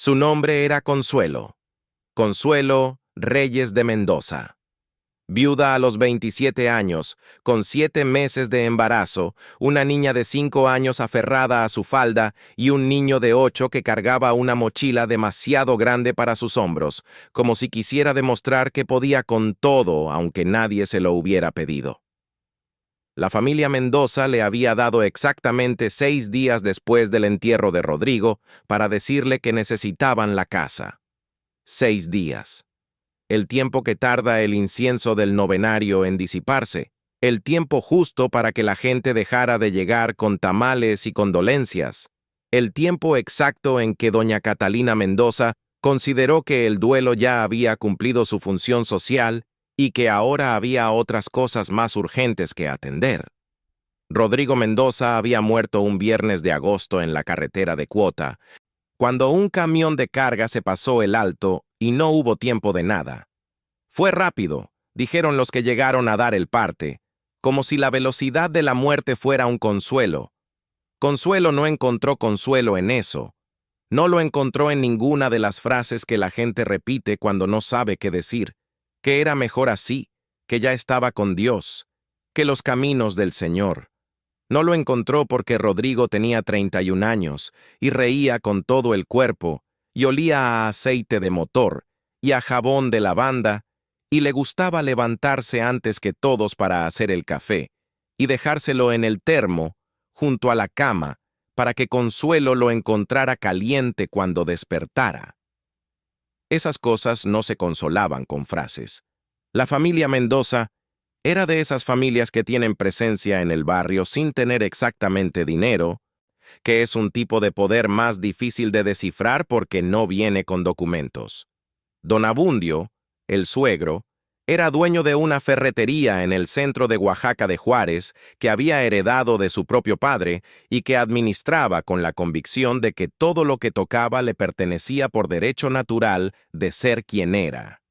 Su nombre era Consuelo. Consuelo Reyes de Mendoza. Viuda a los 27 años, con 7 meses de embarazo, una niña de 5 años aferrada a su falda y un niño de 8 que cargaba una mochila demasiado grande para sus hombros, como si quisiera demostrar que podía con todo, aunque nadie se lo hubiera pedido. La familia Mendoza le había dado exactamente 6 días después del entierro de Rodrigo para decirle que necesitaban la casa. 6 días. El tiempo que tarda el incienso del novenario en disiparse, el tiempo justo para que la gente dejara de llegar con tamales y condolencias, el tiempo exacto en que doña Catalina Mendoza consideró que el duelo ya había cumplido su función social y que ahora había otras cosas más urgentes que atender. Rodrigo Mendoza había muerto un viernes de agosto en la carretera de Cuota, cuando un camión de carga se pasó el alto y no hubo tiempo de nada. Fue rápido, dijeron los que llegaron a dar el parte, como si la velocidad de la muerte fuera un consuelo. Consuelo no encontró consuelo en eso. No lo encontró en ninguna de las frases que la gente repite cuando no sabe qué decir, que era mejor así, que ya estaba con Dios, que los caminos del Señor. No lo encontró porque Rodrigo tenía 31 años y reía con todo el cuerpo y olía a aceite de motor y a jabón de lavanda y le gustaba levantarse antes que todos para hacer el café y dejárselo en el termo junto a la cama para que Consuelo lo encontrara caliente cuando despertara. Esas cosas no se consolaban con frases. La familia Mendoza era de esas familias que tienen presencia en el barrio sin tener exactamente dinero, que es un tipo de poder más difícil de descifrar porque no viene con documentos. Don Abundio, el suegro, era dueño de una ferretería en el centro de Oaxaca de Juárez que había heredado de su propio padre y que administraba con la convicción de que todo lo que tocaba le pertenecía por derecho natural de ser quien era.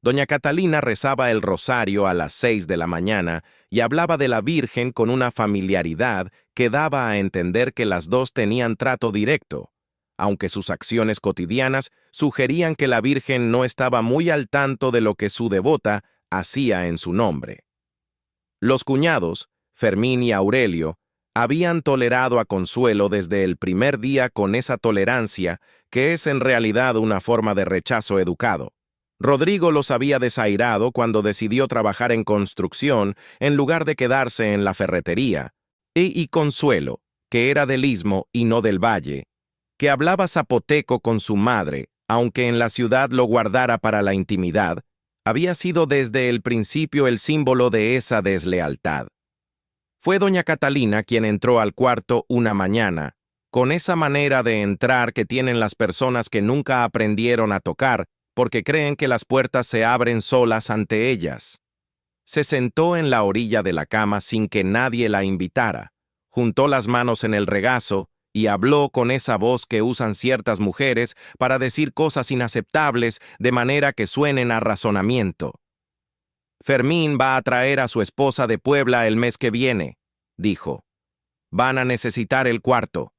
Doña Catalina rezaba el rosario a las 6 de la mañana y hablaba de la Virgen con una familiaridad que daba a entender que las dos tenían trato directo, aunque sus acciones cotidianas sugerían que la Virgen no estaba muy al tanto de lo que su devota hacía en su nombre. Los cuñados, Fermín y Aurelio, habían tolerado a Consuelo desde el primer día con esa tolerancia que es en realidad una forma de rechazo educado. Rodrigo los había desairado cuando decidió trabajar en construcción en lugar de quedarse en la ferretería, y Consuelo, que era del Istmo y no del Valle, que hablaba zapoteco con su madre, aunque en la ciudad lo guardara para la intimidad, había sido desde el principio el símbolo de esa deslealtad. Fue doña Catalina quien entró al cuarto una mañana, con esa manera de entrar que tienen las personas que nunca aprendieron a tocar, porque creen que las puertas se abren solas ante ellas. Se sentó en la orilla de la cama sin que nadie la invitara, juntó las manos en el regazo y habló con esa voz que usan ciertas mujeres para decir cosas inaceptables de manera que suenen a razonamiento. Fermín va a traer a su esposa de Puebla el mes que viene, dijo. Van a necesitar el cuarto.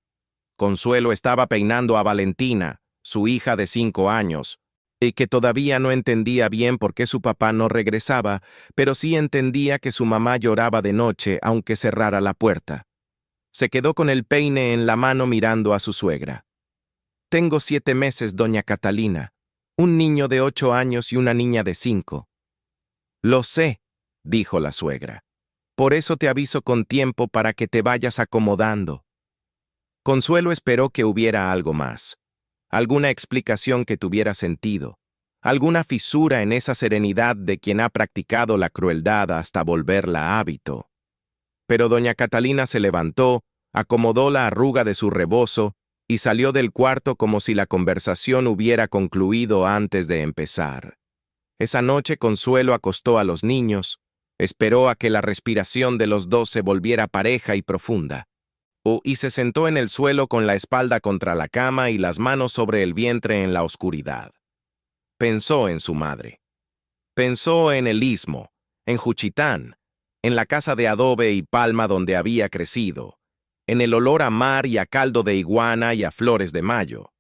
Consuelo estaba peinando a Valentina, su hija de 5 años, y que todavía no entendía bien por qué su papá no regresaba, pero sí entendía que su mamá lloraba de noche aunque cerrara la puerta. Se quedó con el peine en la mano mirando a su suegra. Tengo 7 meses, doña Catalina, un niño de 8 años y una niña de 5. Lo sé, dijo la suegra. Por eso te aviso con tiempo para que te vayas acomodando. Consuelo esperó que hubiera algo más. Alguna explicación que tuviera sentido, alguna fisura en esa serenidad de quien ha practicado la crueldad hasta volverla hábito. Pero doña Catalina se levantó, acomodó la arruga de su rebozo y salió del cuarto como si la conversación hubiera concluido antes de empezar. Esa noche Consuelo acostó a los niños, esperó a que la respiración de los dos se volviera pareja y profunda. Y se sentó en el suelo con la espalda contra la cama y las manos sobre el vientre en la oscuridad. Pensó en su madre. Pensó en el Istmo, en Juchitán, en la casa de adobe y palma donde había crecido, en el olor a mar y a caldo de iguana y a flores de mayo.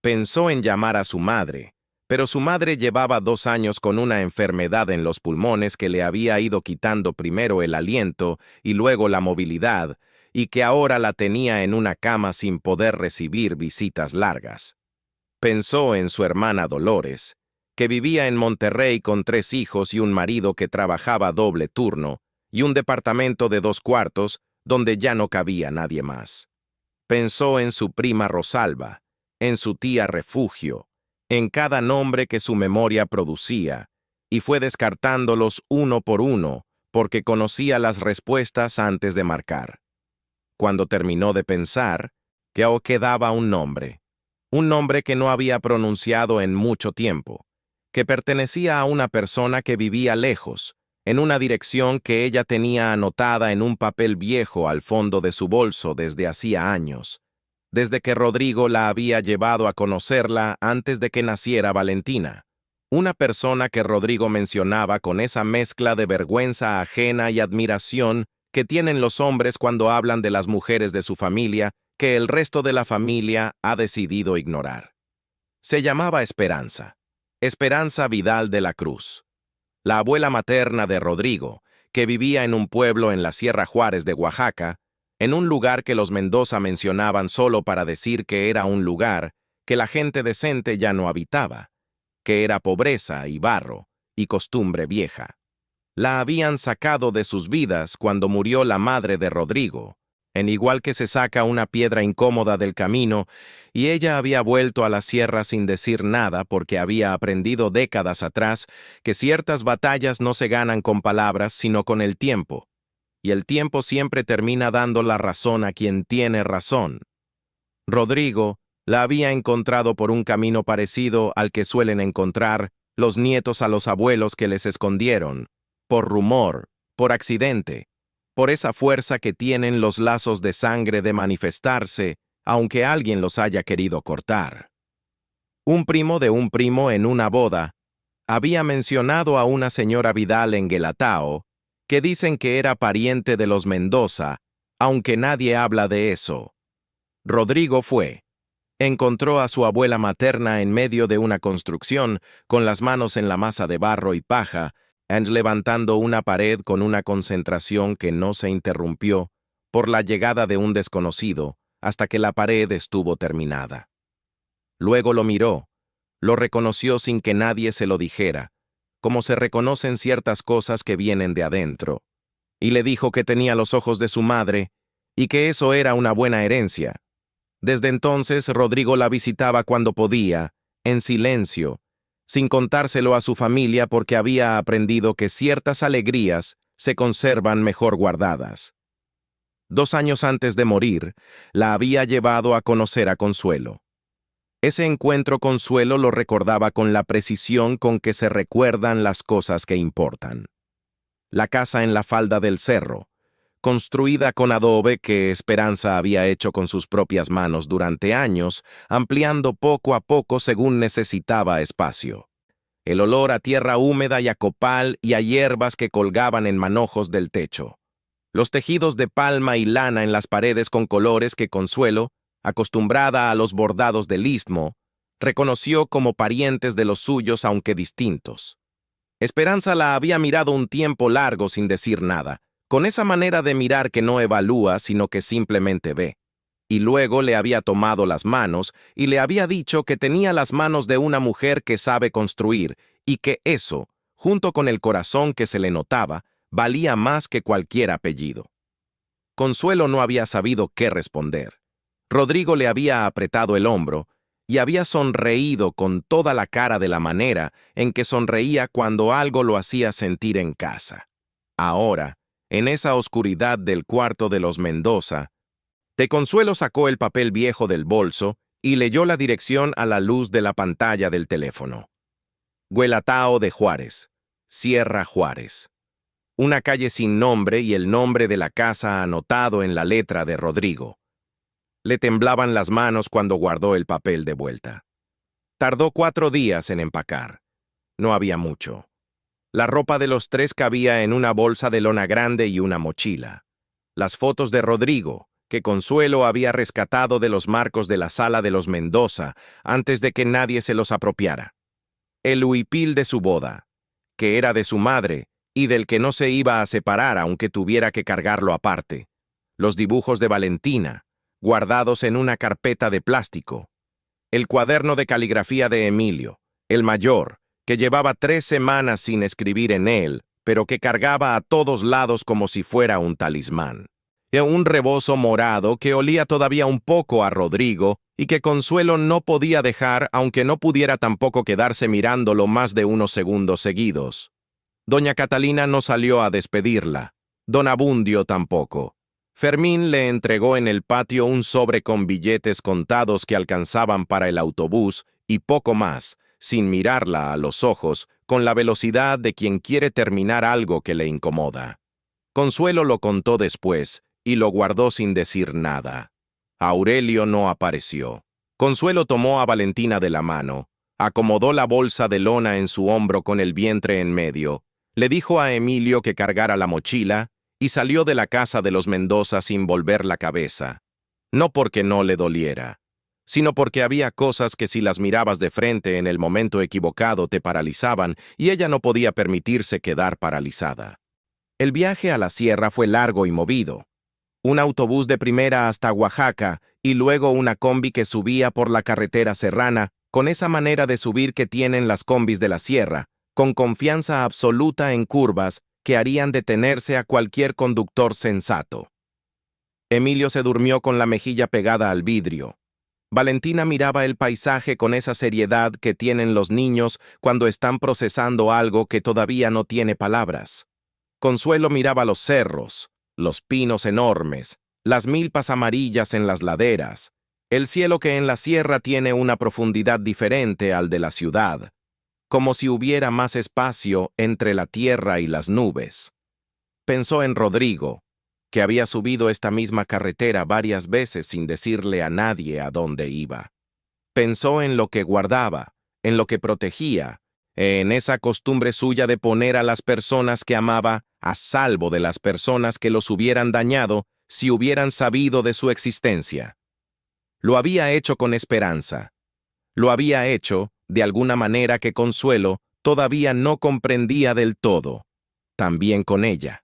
Pensó en llamar a su madre, pero su madre llevaba 2 años con una enfermedad en los pulmones que le había ido quitando primero el aliento y luego la movilidad, y que ahora la tenía en una cama sin poder recibir visitas largas. Pensó en su hermana Dolores, que vivía en Monterrey con 3 hijos y un marido que trabajaba doble turno, y un departamento de 2 cuartos donde ya no cabía nadie más. Pensó en su prima Rosalba, en su tía Refugio, en cada nombre que su memoria producía, y fue descartándolos uno por uno, porque conocía las respuestas antes de marcar. Cuando terminó de pensar, quedaba un nombre que no había pronunciado en mucho tiempo, que pertenecía a una persona que vivía lejos, en una dirección que ella tenía anotada en un papel viejo al fondo de su bolso desde hacía años, desde que Rodrigo la había llevado a conocerla antes de que naciera Valentina, una persona que Rodrigo mencionaba con esa mezcla de vergüenza ajena y admiración que tienen los hombres cuando hablan de las mujeres de su familia que el resto de la familia ha decidido ignorar. Se llamaba Esperanza, Esperanza Vidal de la Cruz, la abuela materna de Rodrigo, que vivía en un pueblo en la Sierra Juárez de Oaxaca, en un lugar que los Mendoza mencionaban solo para decir que era un lugar que la gente decente ya no habitaba, que era pobreza y barro y costumbre vieja. La habían sacado de sus vidas cuando murió la madre de Rodrigo, en igual que se saca una piedra incómoda del camino, y ella había vuelto a la sierra sin decir nada porque había aprendido décadas atrás que ciertas batallas no se ganan con palabras sino con el tiempo, y el tiempo siempre termina dando la razón a quien tiene razón. Rodrigo la había encontrado por un camino parecido al que suelen encontrar los nietos a los abuelos que les escondieron, por rumor, por accidente, por esa fuerza que tienen los lazos de sangre de manifestarse, aunque alguien los haya querido cortar. Un primo de un primo en una boda había mencionado a una señora Vidal en Guelatao, que dicen que era pariente de los Mendoza, aunque nadie habla de eso. Rodrigo fue. Encontró a su abuela materna en medio de una construcción, con las manos en la masa de barro y paja, levantando una pared con una concentración que no se interrumpió por la llegada de un desconocido hasta que la pared estuvo terminada. Luego lo miró, lo reconoció sin que nadie se lo dijera, como se reconocen ciertas cosas que vienen de adentro, y le dijo que tenía los ojos de su madre y que eso era una buena herencia. Desde entonces Rodrigo la visitaba cuando podía, en silencio, sin contárselo a su familia porque había aprendido que ciertas alegrías se conservan mejor guardadas. 2 años antes de morir, la había llevado a conocer a Consuelo. Ese encuentro Consuelo lo recordaba con la precisión con que se recuerdan las cosas que importan. La casa en la falda del cerro, construida con adobe que Esperanza había hecho con sus propias manos durante años, ampliando poco a poco según necesitaba espacio. El olor a tierra húmeda y a copal y a hierbas que colgaban en manojos del techo. Los tejidos de palma y lana en las paredes con colores que Consuelo, acostumbrada a los bordados del istmo, reconoció como parientes de los suyos aunque distintos. Esperanza la había mirado un tiempo largo sin decir nada, con esa manera de mirar que no evalúa sino que simplemente ve. Y luego le había tomado las manos y le había dicho que tenía las manos de una mujer que sabe construir y que eso, junto con el corazón que se le notaba, valía más que cualquier apellido. Consuelo no había sabido qué responder. Rodrigo le había apretado el hombro y había sonreído con toda la cara de la manera en que sonreía cuando algo lo hacía sentir en casa. Ahora, en esa oscuridad del cuarto de los Mendoza, de Consuelo sacó el papel viejo del bolso y leyó la dirección a la luz de la pantalla del teléfono. Guelatao de Juárez, Sierra Juárez. Una calle sin nombre y el nombre de la casa anotado en la letra de Rodrigo. Le temblaban las manos cuando guardó el papel de vuelta. Tardó 4 días en empacar. No había mucho. La ropa de los 3 cabía en una bolsa de lona grande y una mochila. Las fotos de Rodrigo, que Consuelo había rescatado de los marcos de la sala de los Mendoza antes de que nadie se los apropiara. El huipil de su boda, que era de su madre y del que no se iba a separar aunque tuviera que cargarlo aparte. Los dibujos de Valentina, guardados en una carpeta de plástico. El cuaderno de caligrafía de Emilio, el mayor, que llevaba 3 semanas sin escribir en él, pero que cargaba a todos lados como si fuera un talismán. Y un rebozo morado que olía todavía un poco a Rodrigo y que Consuelo no podía dejar, aunque no pudiera tampoco quedarse mirándolo más de unos segundos seguidos. Doña Catalina no salió a despedirla, don Abundio tampoco. Fermín le entregó en el patio un sobre con billetes contados que alcanzaban para el autobús y poco más, sin mirarla a los ojos, con la velocidad de quien quiere terminar algo que le incomoda. Consuelo lo contó después y lo guardó sin decir nada. Aurelio no apareció. Consuelo tomó a Valentina de la mano, acomodó la bolsa de lona en su hombro con el vientre en medio, le dijo a Emilio que cargara la mochila y salió de la casa de los Mendoza sin volver la cabeza. No porque no le doliera, sino porque había cosas que si las mirabas de frente en el momento equivocado te paralizaban y ella no podía permitirse quedar paralizada. El viaje a la sierra fue largo y movido. Un autobús de primera hasta Oaxaca y luego una combi que subía por la carretera serrana, con esa manera de subir que tienen las combis de la sierra, con confianza absoluta en curvas que harían detenerse a cualquier conductor sensato. Emilio se durmió con la mejilla pegada al vidrio. Valentina miraba el paisaje con esa seriedad que tienen los niños cuando están procesando algo que todavía no tiene palabras. Consuelo miraba los cerros, los pinos enormes, las milpas amarillas en las laderas, el cielo que en la sierra tiene una profundidad diferente al de la ciudad, como si hubiera más espacio entre la tierra y las nubes. Pensó en Rodrigo, que había subido esta misma carretera varias veces sin decirle a nadie a dónde iba. Pensó en lo que guardaba, en lo que protegía, en esa costumbre suya de poner a las personas que amaba a salvo de las personas que los hubieran dañado si hubieran sabido de su existencia. Lo había hecho con esperanza. Lo había hecho de alguna manera que Consuelo todavía no comprendía del todo. También con ella.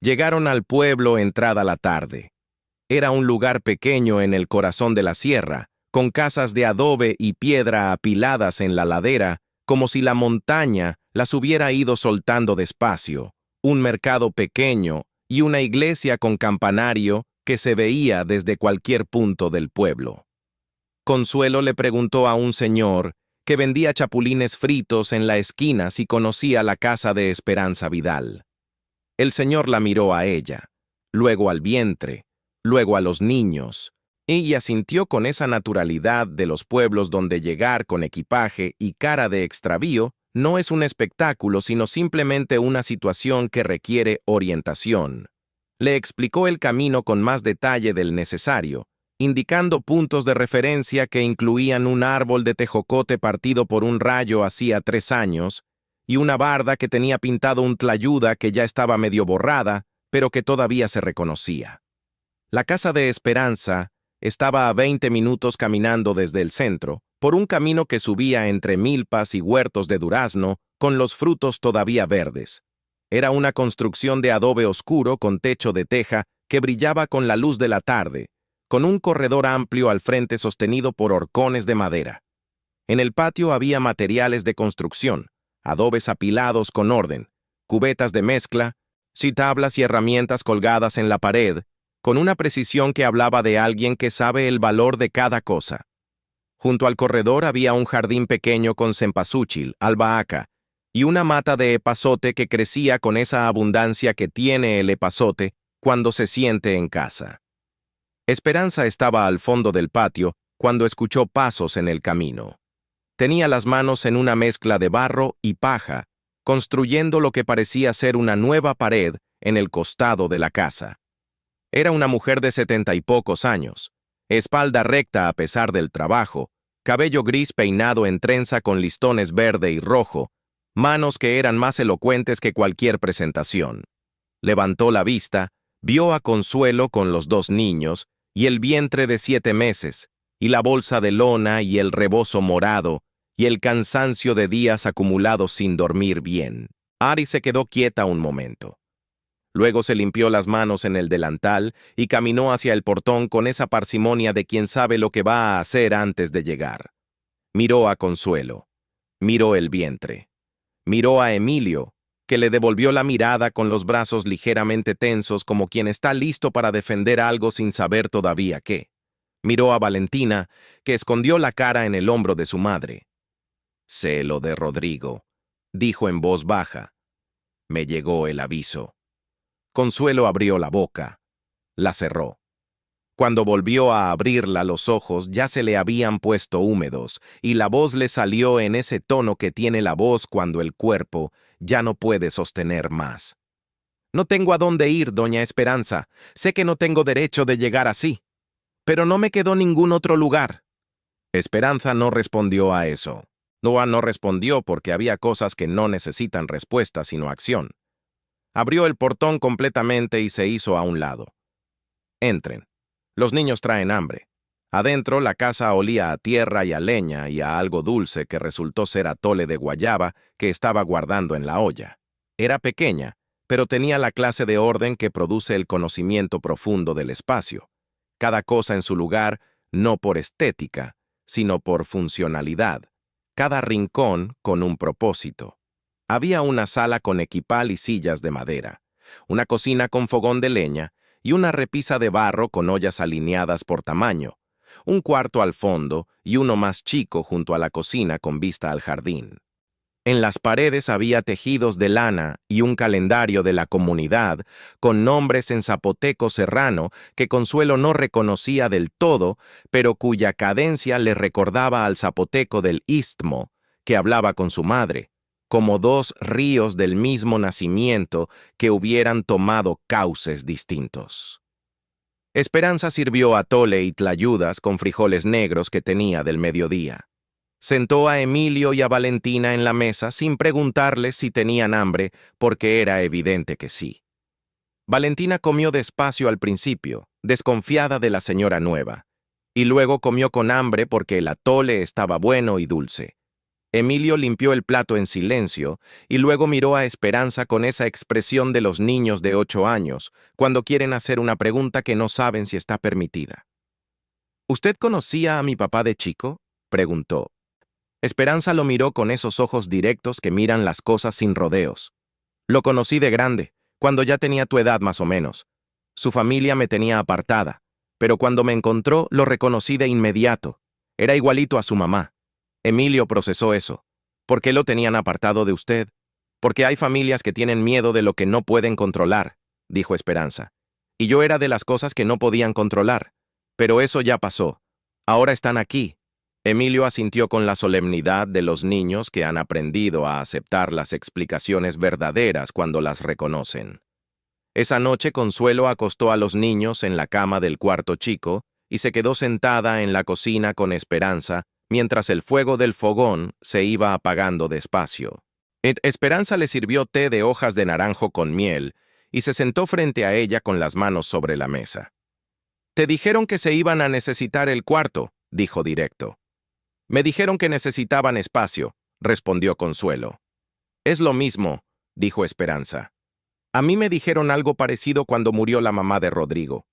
Llegaron al pueblo entrada la tarde. Era un lugar pequeño en el corazón de la sierra, con casas de adobe y piedra apiladas en la ladera, como si la montaña las hubiera ido soltando despacio, un mercado pequeño y una iglesia con campanario que se veía desde cualquier punto del pueblo. Consuelo le preguntó a un señor que vendía chapulines fritos en la esquina si conocía la casa de Esperanza Vidal. El señor la miró a ella, luego al vientre, luego a los niños. Ella sintió con esa naturalidad de los pueblos donde llegar con equipaje y cara de extravío no es un espectáculo, sino simplemente una situación que requiere orientación. Le explicó el camino con más detalle del necesario, indicando puntos de referencia que incluían un árbol de tejocote partido por un rayo hacía 3 años y una barda que tenía pintado un tlayuda que ya estaba medio borrada, pero que todavía se reconocía. La casa de Esperanza estaba a 20 minutos caminando desde el centro, por un camino que subía entre milpas y huertos de durazno, con los frutos todavía verdes. Era una construcción de adobe oscuro con techo de teja que brillaba con la luz de la tarde, con un corredor amplio al frente sostenido por horcones de madera. En el patio había materiales de construcción, adobes apilados con orden, cubetas de mezcla, tablas y herramientas colgadas en la pared, con una precisión que hablaba de alguien que sabe el valor de cada cosa. Junto al corredor había un jardín pequeño con cempasúchil, albahaca, y una mata de epazote que crecía con esa abundancia que tiene el epazote cuando se siente en casa. Esperanza estaba al fondo del patio cuando escuchó pasos en el camino. Tenía las manos en una mezcla de barro y paja, construyendo lo que parecía ser una nueva pared en el costado de la casa. Era una mujer de 70 y pocos años, espalda recta a pesar del trabajo, cabello gris peinado en trenza con listones verde y rojo, manos que eran más elocuentes que cualquier presentación. Levantó la vista, Vio a Consuelo con los 2 niños y el vientre de 7 meses, y la bolsa de lona y el rebozo morado, y el cansancio de días acumulados sin dormir bien. Ari se quedó quieta un momento. Luego se limpió las manos en el delantal y caminó hacia el portón con esa parsimonia de quien sabe lo que va a hacer antes de llegar. Miró a Consuelo. Miró el vientre. Miró a Emilio, que le devolvió la mirada con los brazos ligeramente tensos como quien está listo para defender algo sin saber todavía qué. Miró a Valentina, que escondió la cara en el hombro de su madre. «Sé lo de Rodrigo», dijo en voz baja. «Me llegó el aviso». Consuelo abrió la boca. La cerró. Cuando volvió a abrirla, los ojos ya se le habían puesto húmedos, y la voz le salió en ese tono que tiene la voz cuando el cuerpo ya no puede sostener más. «No tengo a dónde ir, doña Esperanza. Sé que no tengo derecho de llegar así. Pero no me quedó ningún otro lugar». Esperanza no respondió a eso. Noah no respondió porque había cosas que no necesitan respuesta sino acción. Abrió el portón completamente y se hizo a un lado. «Entren. Los niños traen hambre». Adentro la casa olía a tierra y a leña y a algo dulce que resultó ser atole de guayaba que estaba guardando en la olla. Era pequeña, pero tenía la clase de orden que produce el conocimiento profundo del espacio. Cada cosa en su lugar, no por estética, sino por funcionalidad. Cada rincón con un propósito. Había una sala con equipal y sillas de madera, una cocina con fogón de leña y una repisa de barro con ollas alineadas por tamaño, un cuarto al fondo y uno más chico junto a la cocina con vista al jardín. En las paredes había tejidos de lana y un calendario de la comunidad con nombres en zapoteco serrano que Consuelo no reconocía del todo, pero cuya cadencia le recordaba al zapoteco del Istmo, que hablaba con su madre, como 2 ríos del mismo nacimiento que hubieran tomado cauces distintos. Esperanza sirvió atole y tlayudas con frijoles negros que tenía del mediodía. Sentó a Emilio y a Valentina en la mesa sin preguntarles si tenían hambre, porque era evidente que sí. Valentina comió despacio al principio, desconfiada de la señora nueva, y luego comió con hambre porque el atole estaba bueno y dulce. Emilio limpió el plato en silencio y luego miró a Esperanza con esa expresión de los niños de 8 años, cuando quieren hacer una pregunta que no saben si está permitida. «¿Usted conocía a mi papá de chico?», preguntó. Esperanza lo miró con esos ojos directos que miran las cosas sin rodeos. «Lo conocí de grande, cuando ya tenía tu edad más o menos. Su familia me tenía apartada, pero cuando me encontró lo reconocí de inmediato. Era igualito a su mamá. Emilio procesó eso. ¿Por qué lo tenían apartado de usted? Porque hay familias que tienen miedo de lo que no pueden controlar», dijo Esperanza. «Y yo era de las cosas que no podían controlar. Pero eso ya pasó. Ahora están aquí». Emilio asintió con la solemnidad de los niños que han aprendido a aceptar las explicaciones verdaderas cuando las reconocen. Esa noche Consuelo acostó a los niños en la cama del cuarto chico y se quedó sentada en la cocina con Esperanza mientras el fuego del fogón se iba apagando despacio. Esperanza le sirvió té de hojas de naranjo con miel y se sentó frente a ella con las manos sobre la mesa. «Te dijeron que se iban a necesitar el cuarto», dijo directo. «Me dijeron que necesitaban espacio», respondió Consuelo. «Es lo mismo», dijo Esperanza. «A mí me dijeron algo parecido cuando murió la mamá de Rodrigo,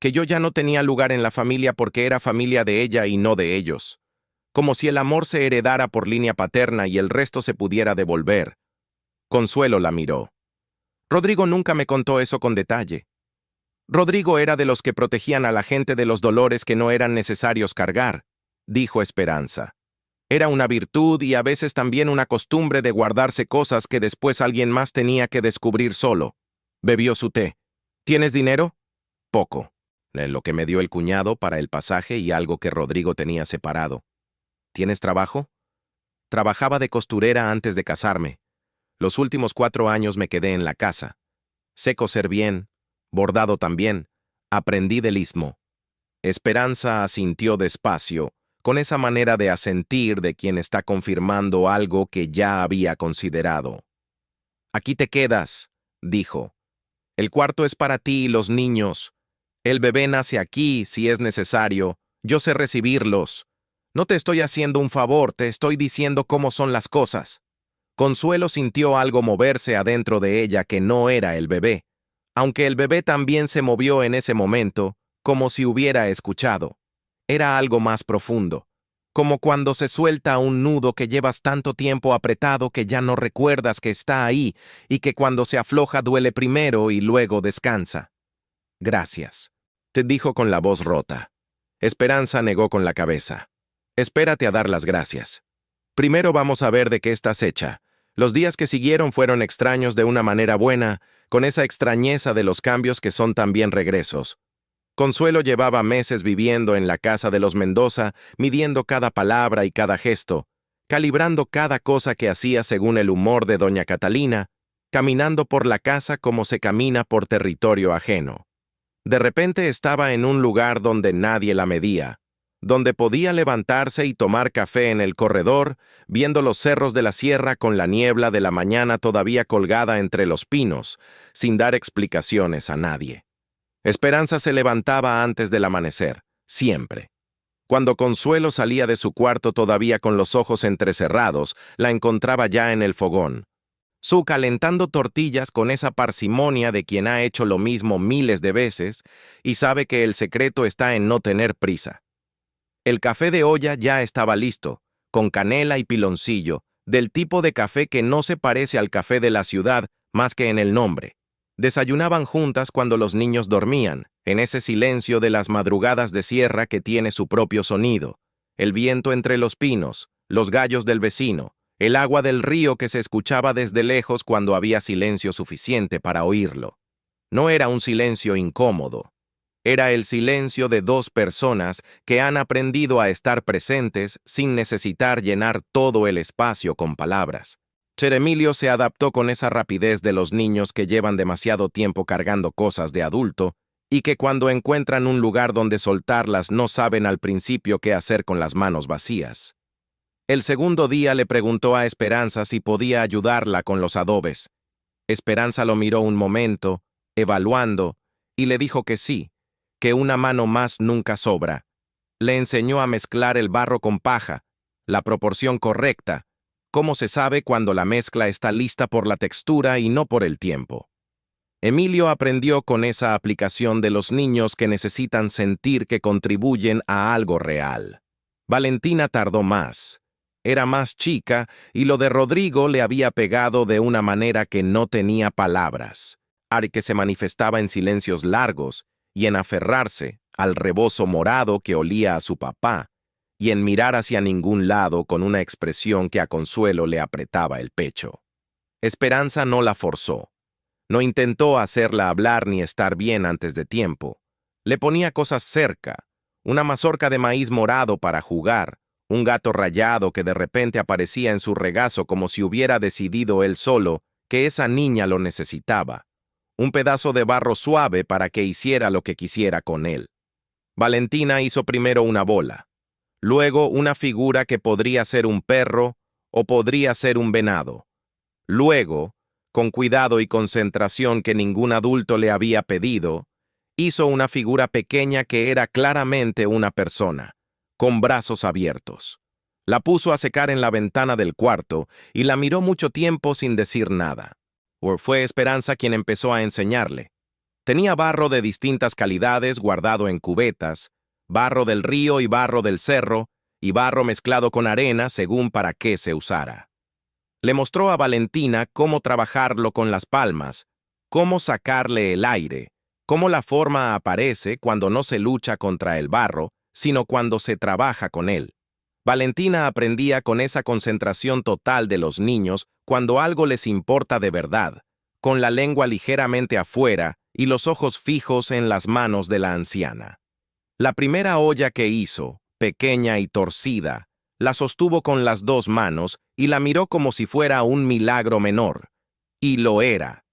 que yo ya no tenía lugar en la familia porque era familia de ella y no de ellos, como si el amor se heredara por línea paterna y el resto se pudiera devolver». Consuelo la miró. «Rodrigo nunca me contó eso con detalle. Rodrigo era de los que protegían a la gente de los dolores que no eran necesarios cargar», dijo Esperanza. «Era una virtud y a veces también una costumbre de guardarse cosas que después alguien más tenía que descubrir solo». Bebió su té. «¿Tienes dinero?» «Poco. Lo que me dio el cuñado para el pasaje y algo que Rodrigo tenía separado». «¿Tienes trabajo?» «Trabajaba de costurera antes de casarme. Los últimos 4 años me quedé en la casa. Sé coser bien, bordado también. Aprendí del Istmo». Esperanza asintió despacio, con esa manera de asentir de quien está confirmando algo que ya había considerado. «Aquí te quedas», dijo. El cuarto es para ti y los niños. El bebé nace aquí, si es necesario. Yo sé recibirlos. No te estoy haciendo un favor, te estoy diciendo cómo son las cosas. Consuelo sintió algo moverse adentro de ella que no era el bebé, aunque el bebé también se movió en ese momento, como si hubiera escuchado. Era algo más profundo, como cuando se suelta un nudo que llevas tanto tiempo apretado que ya no recuerdas que está ahí y que cuando se afloja duele primero y luego descansa. Gracias, te dijo con la voz rota. Esperanza negó con la cabeza. Espérate a dar las gracias. Primero vamos a ver de qué estás hecha. Los días que siguieron fueron extraños de una manera buena, con esa extrañeza de los cambios que son también regresos. Consuelo llevaba meses viviendo en la casa de los Mendoza, midiendo cada palabra y cada gesto, calibrando cada cosa que hacía según el humor de doña Catalina, caminando por la casa como se camina por territorio ajeno. De repente estaba en un lugar donde nadie la medía, donde podía levantarse y tomar café en el corredor, viendo los cerros de la sierra con la niebla de la mañana todavía colgada entre los pinos, sin dar explicaciones a nadie. Esperanza se levantaba antes del amanecer, siempre. Cuando Consuelo salía de su cuarto todavía con los ojos entrecerrados, la encontraba ya en el fogón. Su calentando tortillas con esa parsimonia de quien ha hecho lo mismo miles de veces y sabe que el secreto está en no tener prisa. El café de olla ya estaba listo, con canela y piloncillo, del tipo de café que no se parece al café de la ciudad más que en el nombre. Desayunaban juntas cuando los niños dormían, en ese silencio de las madrugadas de sierra que tiene su propio sonido, el viento entre los pinos, los gallos del vecino, el agua del río que se escuchaba desde lejos cuando había silencio suficiente para oírlo. No era un silencio incómodo. Era el silencio de dos personas que han aprendido a estar presentes sin necesitar llenar todo el espacio con palabras. Emilio se adaptó con esa rapidez de los niños que llevan demasiado tiempo cargando cosas de adulto y que cuando encuentran un lugar donde soltarlas no saben al principio qué hacer con las manos vacías. El segundo día le preguntó a Esperanza si podía ayudarla con los adobes. Esperanza lo miró un momento, evaluando, y le dijo que sí, que una mano más nunca sobra. Le enseñó a mezclar el barro con paja, la proporción correcta, cómo se sabe cuando la mezcla está lista por la textura y no por el tiempo. Emilio aprendió con esa aplicación de los niños que necesitan sentir que contribuyen a algo real. Valentina tardó más. Era más chica y lo de Rodrigo le había pegado de una manera que no tenía palabras, que se manifestaba en silencios largos y en aferrarse al rebozo morado que olía a su papá, y en mirar hacia ningún lado con una expresión que a Consuelo le apretaba el pecho. Esperanza no la forzó. No intentó hacerla hablar ni estar bien antes de tiempo. Le ponía cosas cerca, una mazorca de maíz morado para jugar, un gato rayado que de repente aparecía en su regazo como si hubiera decidido él solo que esa niña lo necesitaba, un pedazo de barro suave para que hiciera lo que quisiera con él. Valentina hizo primero una bola, luego una figura que podría ser un perro o podría ser un venado. Luego, con cuidado y concentración que ningún adulto le había pedido, hizo una figura pequeña que era claramente una persona, con brazos abiertos. La puso a secar en la ventana del cuarto y la miró mucho tiempo sin decir nada. O fue Esperanza quien empezó a enseñarle. Tenía barro de distintas calidades guardado en cubetas, barro del río y barro del cerro, y barro mezclado con arena según para qué se usara. Le mostró a Valentina cómo trabajarlo con las palmas, cómo sacarle el aire, cómo la forma aparece cuando no se lucha contra el barro, sino cuando se trabaja con él. Valentina aprendía con esa concentración total de los niños cuando algo les importa de verdad, con la lengua ligeramente afuera y los ojos fijos en las manos de la anciana. La primera olla que hizo, pequeña y torcida, la sostuvo con las dos manos y la miró como si fuera un milagro menor. Y lo era.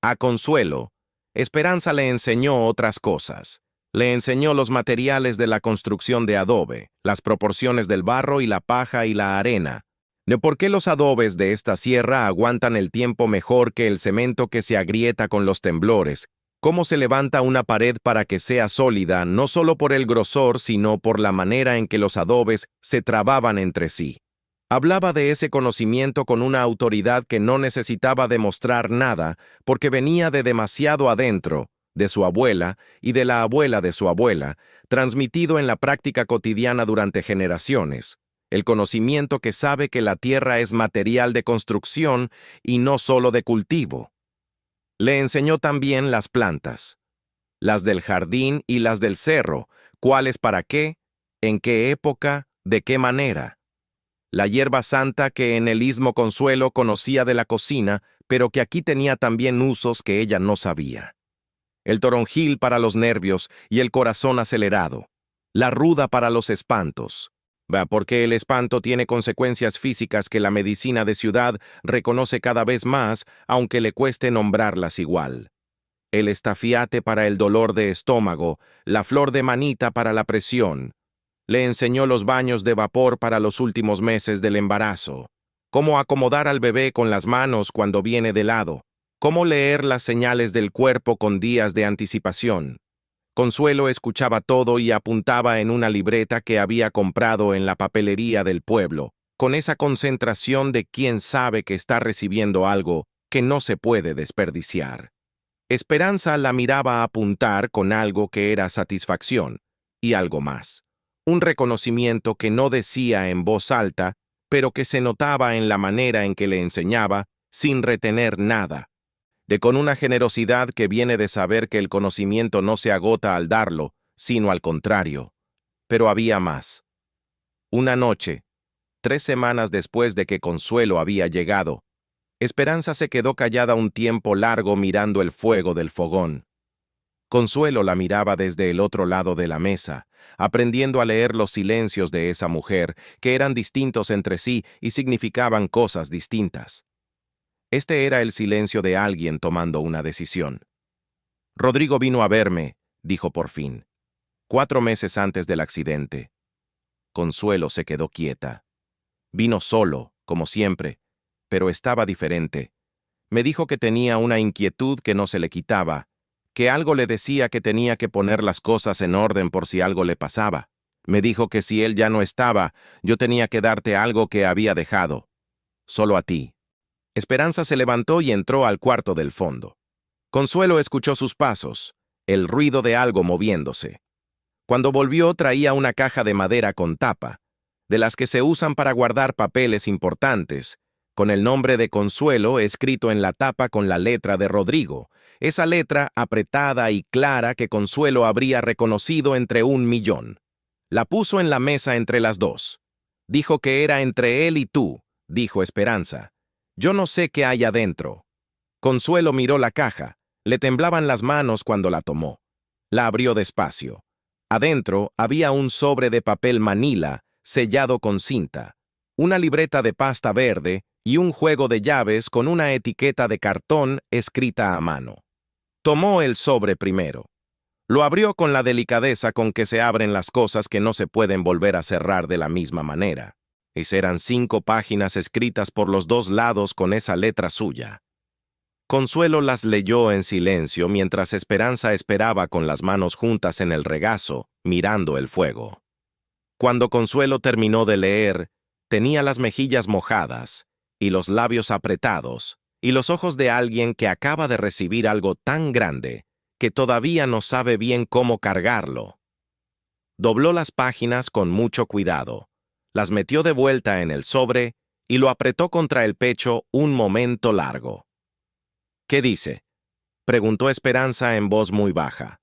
A Consuelo, Esperanza le enseñó otras cosas. Le enseñó los materiales de la construcción de adobe, las proporciones del barro y la paja y la arena, ¿De por qué los adobes de esta sierra aguantan el tiempo mejor que el cemento que se agrieta con los temblores? ¿Cómo se levanta una pared para que sea sólida, no solo por el grosor, sino por la manera en que los adobes se trababan entre sí? Hablaba de ese conocimiento con una autoridad que no necesitaba demostrar nada, porque venía de demasiado adentro, de su abuela y de la abuela de su abuela, transmitido en la práctica cotidiana durante generaciones. El conocimiento que sabe que la tierra es material de construcción y no solo de cultivo. Le enseñó también las plantas, las del jardín y las del cerro, cuáles para qué, en qué época, de qué manera. La hierba santa que en el Istmo Consuelo conocía de la cocina, pero que aquí tenía también usos que ella no sabía. El toronjil para los nervios y el corazón acelerado. La ruda para los espantos. Porque el espanto tiene consecuencias físicas que la medicina de ciudad reconoce cada vez más, aunque le cueste nombrarlas igual. El estafiate para el dolor de estómago, la flor de manita para la presión. Le enseñó los baños de vapor para los últimos meses del embarazo. Cómo acomodar al bebé con las manos cuando viene de lado. Cómo leer las señales del cuerpo con días de anticipación. Consuelo escuchaba todo y apuntaba en una libreta que había comprado en la papelería del pueblo, con esa concentración de quien sabe que está recibiendo algo que no se puede desperdiciar. Esperanza la miraba apuntar con algo que era satisfacción, y algo más. Un reconocimiento que no decía en voz alta, pero que se notaba en la manera en que le enseñaba, sin retener nada, de con una generosidad que viene de saber que el conocimiento no se agota al darlo, sino al contrario. Pero había más. Una noche, 3 semanas después de que Consuelo había llegado, Esperanza se quedó callada un tiempo largo mirando el fuego del fogón. Consuelo la miraba desde el otro lado de la mesa, aprendiendo a leer los silencios de esa mujer, que eran distintos entre sí y significaban cosas distintas. Este era el silencio de alguien tomando una decisión. Rodrigo vino a verme, dijo por fin, 4 meses antes del accidente. Consuelo se quedó quieta. Vino solo, como siempre, pero estaba diferente. Me dijo que tenía una inquietud que no se le quitaba, que algo le decía que tenía que poner las cosas en orden por si algo le pasaba. Me dijo que si él ya no estaba, yo tenía que darte algo que había dejado. Solo a ti. Esperanza se levantó y entró al cuarto del fondo. Consuelo escuchó sus pasos, el ruido de algo moviéndose. Cuando volvió traía una caja de madera con tapa, de las que se usan para guardar papeles importantes, con el nombre de Consuelo escrito en la tapa con la letra de Rodrigo, esa letra apretada y clara que Consuelo habría reconocido entre 1.000.000. La puso en la mesa entre las dos. Dijo que era entre él y tú, dijo Esperanza. Yo no sé qué hay adentro. Consuelo miró la caja. Le temblaban las manos cuando la tomó. La abrió despacio. Adentro había un sobre de papel manila, sellado con cinta, una libreta de pasta verde y un juego de llaves con una etiqueta de cartón escrita a mano. Tomó el sobre primero. Lo abrió con la delicadeza con que se abren las cosas que no se pueden volver a cerrar de la misma manera. Y eran 5 páginas escritas por los 2 lados con esa letra suya. Consuelo las leyó en silencio mientras Esperanza esperaba con las manos juntas en el regazo, mirando el fuego. Cuando Consuelo terminó de leer, tenía las mejillas mojadas, y los labios apretados, y los ojos de alguien que acaba de recibir algo tan grande que todavía no sabe bien cómo cargarlo. Dobló las páginas con mucho cuidado, las metió de vuelta en el sobre y lo apretó contra el pecho un momento largo. ¿Qué dice?, preguntó Esperanza en voz muy baja.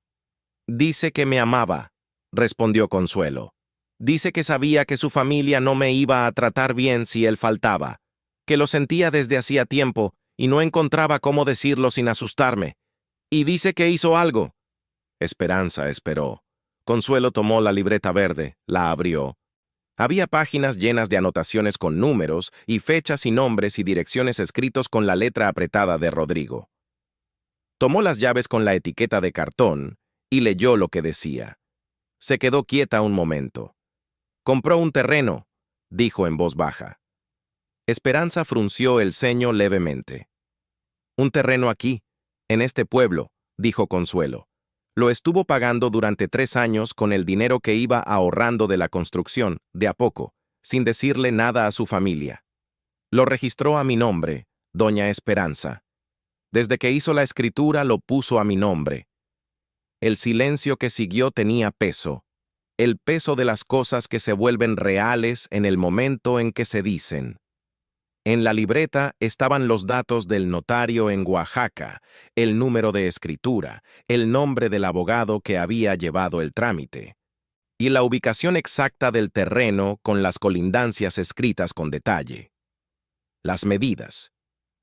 Dice que me amaba, respondió Consuelo. Dice que sabía que su familia no me iba a tratar bien si él faltaba, que lo sentía desde hacía tiempo y no encontraba cómo decirlo sin asustarme. Y dice que hizo algo. Esperanza esperó. Consuelo tomó la libreta verde, la abrió. Había páginas llenas de anotaciones con números y fechas y nombres y direcciones escritos con la letra apretada de Rodrigo. Tomó las llaves con la etiqueta de cartón y leyó lo que decía. Se quedó quieta un momento. Compró un terreno, dijo en voz baja. Esperanza frunció el ceño levemente. Un terreno aquí, en este pueblo, dijo Consuelo. Lo estuvo pagando durante 3 años con el dinero que iba ahorrando de la construcción, de a poco, sin decirle nada a su familia. Lo registró a mi nombre, doña Esperanza. Desde que hizo la escritura lo puso a mi nombre. El silencio que siguió tenía peso, el peso de las cosas que se vuelven reales en el momento en que se dicen. En la libreta estaban los datos del notario en Oaxaca, el número de escritura, el nombre del abogado que había llevado el trámite, y la ubicación exacta del terreno con las colindancias escritas con detalle. Las medidas,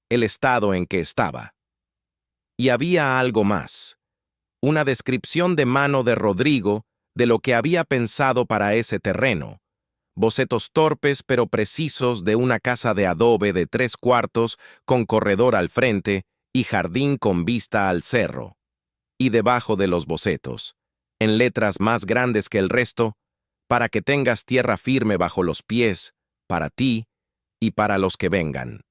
el estado en que estaba. Y había algo más, una descripción de mano de Rodrigo de lo que había pensado para ese terreno. Bocetos torpes pero precisos de una casa de adobe de 3 cuartos con corredor al frente y jardín con vista al cerro. Y debajo de los bocetos, en letras más grandes que el resto, para que tengas tierra firme bajo los pies, para ti y para los que vengan.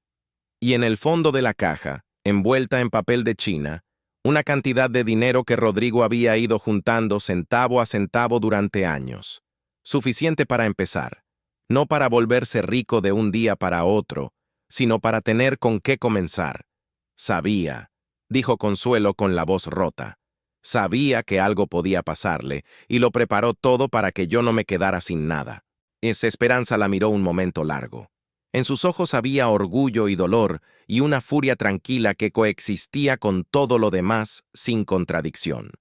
Y en el fondo de la caja, envuelta en papel de China, una cantidad de dinero que Rodrigo había ido juntando centavo a centavo durante años. Suficiente para empezar, no para volverse rico de un día para otro, sino para tener con qué comenzar. Sabía, dijo Consuelo con la voz rota. Sabía que algo podía pasarle, y lo preparó todo para que yo no me quedara sin nada. Esa Esperanza la miró un momento largo. En sus ojos había orgullo y dolor, y una furia tranquila que coexistía con todo lo demás sin contradicción.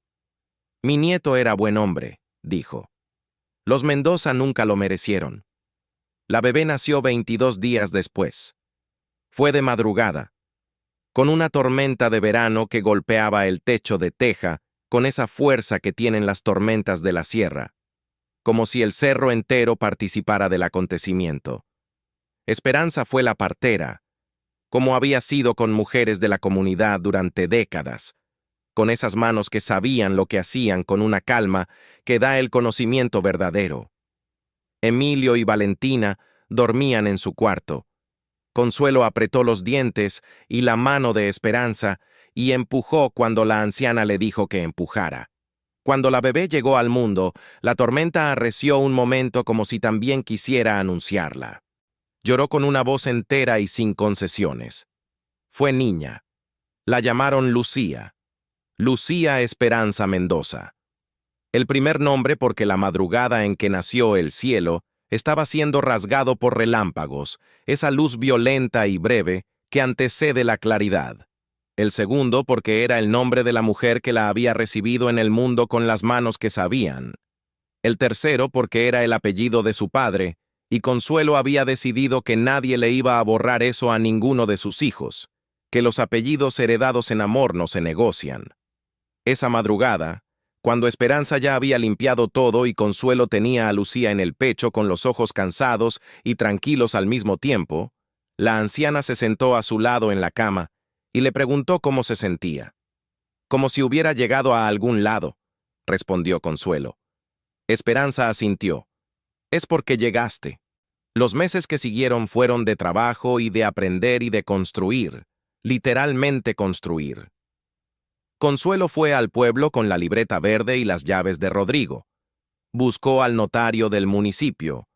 Mi nieto era buen hombre, dijo. Los Mendoza nunca lo merecieron. La bebé nació 22 días después. Fue de madrugada, con una tormenta de verano que golpeaba el techo de teja con esa fuerza que tienen las tormentas de la sierra, como si el cerro entero participara del acontecimiento. Esperanza fue la partera, como había sido con mujeres de la comunidad durante décadas, con esas manos que sabían lo que hacían con una calma que da el conocimiento verdadero. Emilio y Valentina dormían en su cuarto. Consuelo apretó los dientes y la mano de Esperanza y empujó cuando la anciana le dijo que empujara. Cuando la bebé llegó al mundo, la tormenta arreció un momento como si también quisiera anunciarla. Lloró con una voz entera y sin concesiones. Fue niña. La llamaron Lucía. Lucía Esperanza Mendoza. El primer nombre porque la madrugada en que nació el cielo estaba siendo rasgado por relámpagos, esa luz violenta y breve que antecede la claridad. El segundo porque era el nombre de la mujer que la había recibido en el mundo con las manos que sabían. El tercero porque era el apellido de su padre, y Consuelo había decidido que nadie le iba a borrar eso a ninguno de sus hijos, que los apellidos heredados en amor no se negocian. Esa madrugada, cuando Esperanza ya había limpiado todo y Consuelo tenía a Lucía en el pecho con los ojos cansados y tranquilos al mismo tiempo, la anciana se sentó a su lado en la cama y le preguntó cómo se sentía. Como si hubiera llegado a algún lado, respondió Consuelo. Esperanza asintió. Es porque llegaste. Los meses que siguieron fueron de trabajo y de aprender y de construir, literalmente construir. Consuelo fue al pueblo con la libreta verde y las llaves de Rodrigo. Buscó al notario del municipio,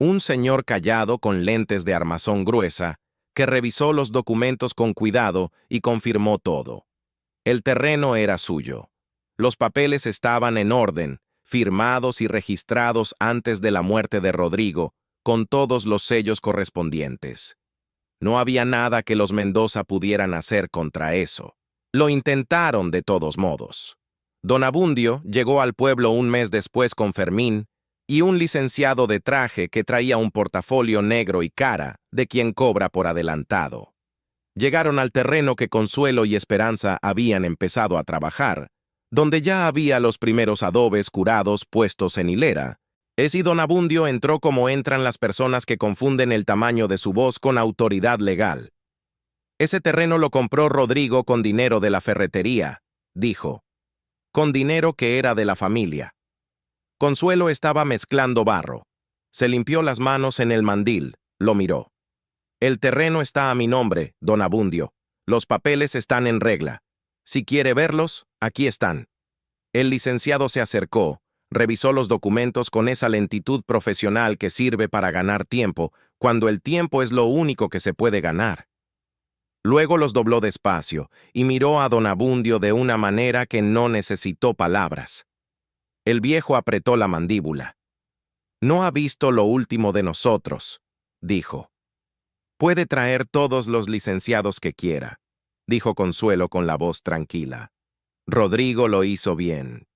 un señor callado con lentes de armazón gruesa, que revisó los documentos con cuidado y confirmó todo. El terreno era suyo. Los papeles estaban en orden, firmados y registrados antes de la muerte de Rodrigo, con todos los sellos correspondientes. No había nada que los Mendoza pudieran hacer contra eso. Lo intentaron de todos modos. Don Abundio llegó al pueblo un mes después con Fermín y un licenciado de traje que traía un portafolio negro y cara de quien cobra por adelantado. Llegaron al terreno que Consuelo y Esperanza habían empezado a trabajar, donde ya había los primeros adobes curados puestos en hilera. Y don Abundio entró como entran las personas que confunden el tamaño de su voz con autoridad legal. Ese terreno lo compró Rodrigo con dinero de la ferretería, dijo. Con dinero que era de la familia. Consuelo estaba mezclando barro. Se limpió las manos en el mandil, lo miró. El terreno está a mi nombre, don Abundio. Los papeles están en regla. Si quiere verlos, aquí están. El licenciado se acercó, revisó los documentos con esa lentitud profesional que sirve para ganar tiempo, cuando el tiempo es lo único que se puede ganar. Luego los dobló despacio y miró a don Abundio de una manera que no necesitó palabras. El viejo apretó la mandíbula. «No ha visto lo último de nosotros», dijo. «Puede traer todos los licenciados que quiera», dijo Consuelo con la voz tranquila. Rodrigo lo hizo bien.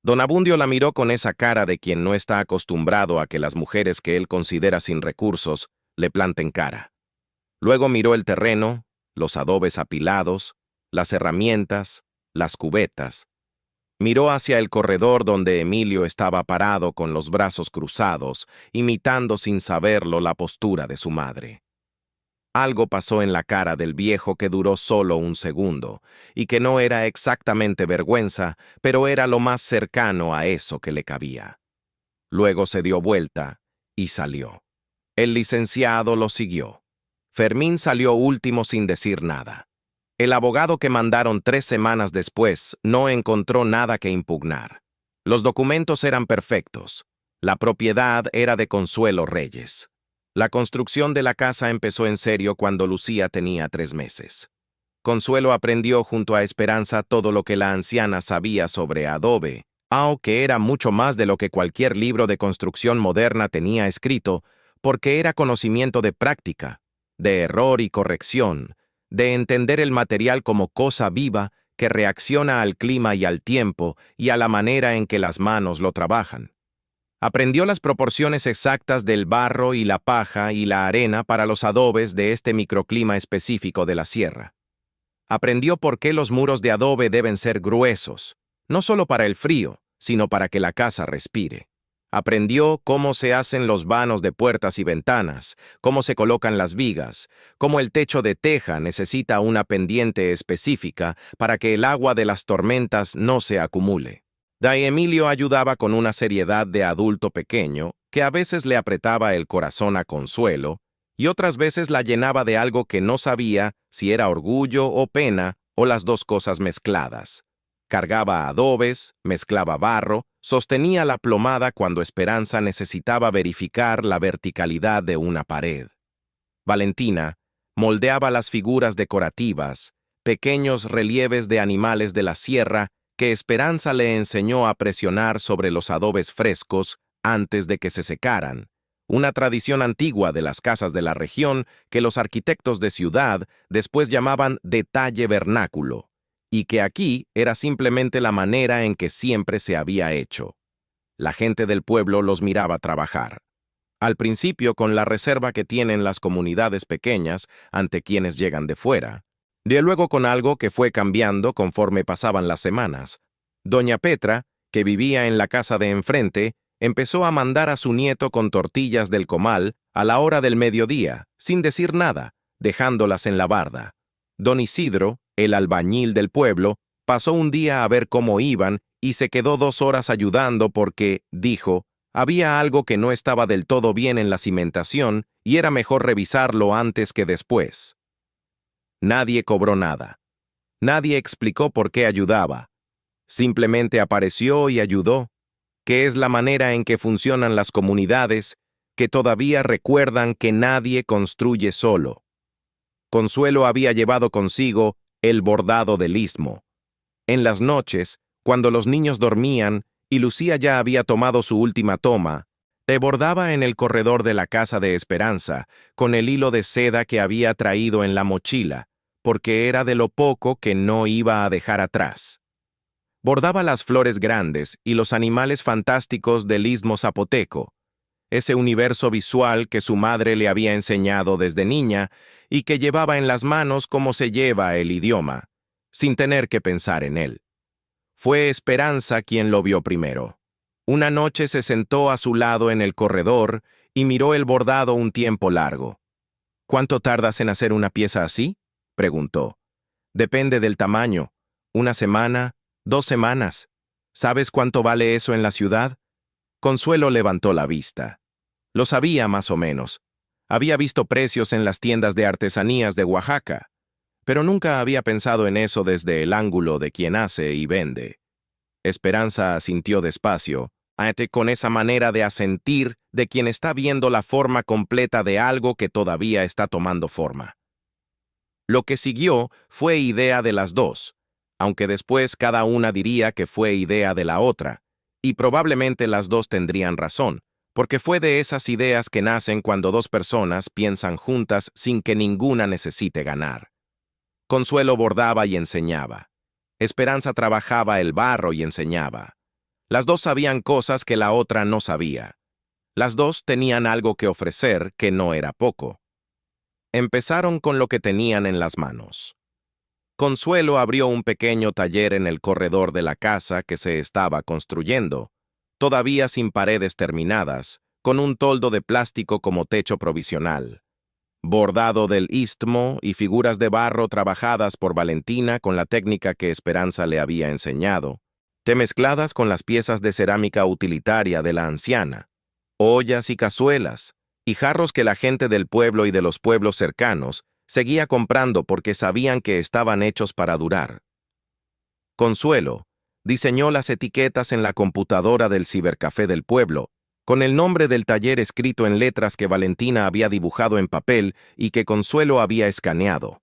Don Abundio la miró con esa cara de quien no está acostumbrado a que las mujeres que él considera sin recursos le planten cara. Luego miró el terreno, los adobes apilados, las herramientas, las cubetas. Miró hacia el corredor donde Emilio estaba parado con los brazos cruzados, imitando sin saberlo la postura de su madre. Algo pasó en la cara del viejo que duró solo un segundo, y que no era exactamente vergüenza, pero era lo más cercano a eso que le cabía. Luego se dio vuelta y salió. El licenciado lo siguió. Fermín salió último sin decir nada. El abogado que mandaron 3 semanas después no encontró nada que impugnar. Los documentos eran perfectos. La propiedad era de Consuelo Reyes. La construcción de la casa empezó en serio cuando Lucía tenía 3 meses. Consuelo aprendió junto a Esperanza todo lo que la anciana sabía sobre adobe, aunque era mucho más de lo que cualquier libro de construcción moderna tenía escrito, porque era conocimiento de práctica, de error y corrección, de entender el material como cosa viva que reacciona al clima y al tiempo y a la manera en que las manos lo trabajan. Aprendió las proporciones exactas del barro y la paja y la arena para los adobes de este microclima específico de la sierra. Aprendió por qué los muros de adobe deben ser gruesos, no solo para el frío, sino para que la casa respire. Aprendió cómo se hacen los vanos de puertas y ventanas, cómo se colocan las vigas, cómo el techo de teja necesita una pendiente específica para que el agua de las tormentas no se acumule. Emilio ayudaba con una seriedad de adulto pequeño que a veces le apretaba el corazón a Consuelo y otras veces la llenaba de algo que no sabía si era orgullo o pena o las dos cosas mezcladas. Cargaba adobes, mezclaba barro, sostenía la plomada cuando Esperanza necesitaba verificar la verticalidad de una pared. Valentina moldeaba las figuras decorativas, pequeños relieves de animales de la sierra que Esperanza le enseñó a presionar sobre los adobes frescos antes de que se secaran, una tradición antigua de las casas de la región que los arquitectos de ciudad después llamaban detalle vernáculo, y que aquí era simplemente la manera en que siempre se había hecho. La gente del pueblo los miraba trabajar. Al principio con la reserva que tienen las comunidades pequeñas ante quienes llegan de fuera, de luego con algo que fue cambiando conforme pasaban las semanas. Doña Petra, que vivía en la casa de enfrente, empezó a mandar a su nieto con tortillas del comal a la hora del mediodía, sin decir nada, dejándolas en la barda. Don Isidro, el albañil del pueblo, pasó un día a ver cómo iban y se quedó 2 horas ayudando porque, dijo, había algo que no estaba del todo bien en la cimentación y era mejor revisarlo antes que después. Nadie cobró nada. Nadie explicó por qué ayudaba. Simplemente apareció y ayudó, que es la manera en que funcionan las comunidades que todavía recuerdan que nadie construye solo. Consuelo había llevado consigo el bordado del istmo. En las noches, cuando los niños dormían y Lucía ya había tomado su última toma, te bordaba en el corredor de la casa de Esperanza con el hilo de seda que había traído en la mochila, porque era de lo poco que no iba a dejar atrás. Bordaba las flores grandes y los animales fantásticos del istmo zapoteco, ese universo visual que su madre le había enseñado desde niña y que llevaba en las manos como se lleva el idioma, sin tener que pensar en él. Fue Esperanza quien lo vio primero. Una noche se sentó a su lado en el corredor y miró el bordado un tiempo largo. «¿Cuánto tardas en hacer una pieza así?», preguntó. «Depende del tamaño. 1 semana, 2 semanas. ¿Sabes cuánto vale eso en la ciudad?». Consuelo levantó la vista. Lo sabía más o menos. Había visto precios en las tiendas de artesanías de Oaxaca, pero nunca había pensado en eso desde el ángulo de quien hace y vende. Esperanza asintió despacio, con esa manera de asentir de quien está viendo la forma completa de algo que todavía está tomando forma. Lo que siguió fue idea de las dos, aunque después cada una diría que fue idea de la otra, y probablemente las dos tendrían razón, porque fue de esas ideas que nacen cuando dos personas piensan juntas sin que ninguna necesite ganar. Consuelo bordaba y enseñaba. Esperanza trabajaba el barro y enseñaba. Las dos sabían cosas que la otra no sabía. Las dos tenían algo que ofrecer que no era poco. Empezaron con lo que tenían en las manos. Consuelo abrió un pequeño taller en el corredor de la casa que se estaba construyendo, todavía sin paredes terminadas, con un toldo de plástico como techo provisional. Bordado del istmo y figuras de barro trabajadas por Valentina con la técnica que Esperanza le había enseñado, mezcladas con las piezas de cerámica utilitaria de la anciana, ollas y cazuelas, y jarros que la gente del pueblo y de los pueblos cercanos seguía comprando porque sabían que estaban hechos para durar. Consuelo diseñó las etiquetas en la computadora del cibercafé del pueblo, con el nombre del taller escrito en letras que Valentina había dibujado en papel y que Consuelo había escaneado.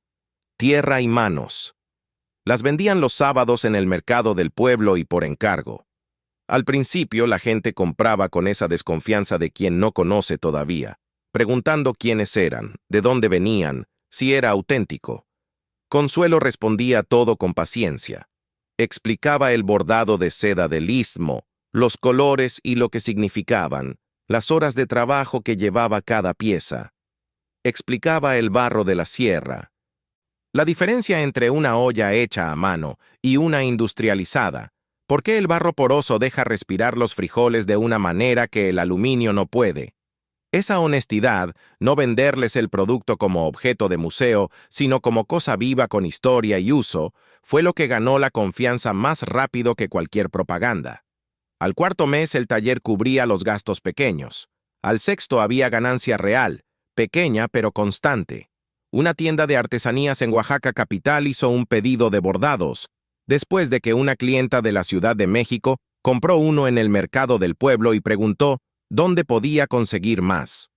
Tierra y manos. Las vendían los sábados en el mercado del pueblo y por encargo. Al principio la gente compraba con esa desconfianza de quien no conoce todavía, preguntando quiénes eran, de dónde venían, si era auténtico. Consuelo respondía todo con paciencia. Explicaba el bordado de seda del istmo, los colores y lo que significaban, las horas de trabajo que llevaba cada pieza. Explicaba el barro de la sierra, la diferencia entre una olla hecha a mano y una industrializada. ¿Por qué el barro poroso deja respirar los frijoles de una manera que el aluminio no puede? Esa honestidad, no venderles el producto como objeto de museo, sino como cosa viva con historia y uso, fue lo que ganó la confianza más rápido que cualquier propaganda. Al cuarto mes el taller cubría los gastos pequeños. Al sexto había ganancia real, pequeña pero constante. Una tienda de artesanías en Oaxaca capital hizo un pedido de bordados, después de que una clienta de la Ciudad de México compró uno en el mercado del pueblo y preguntó dónde podía conseguir más.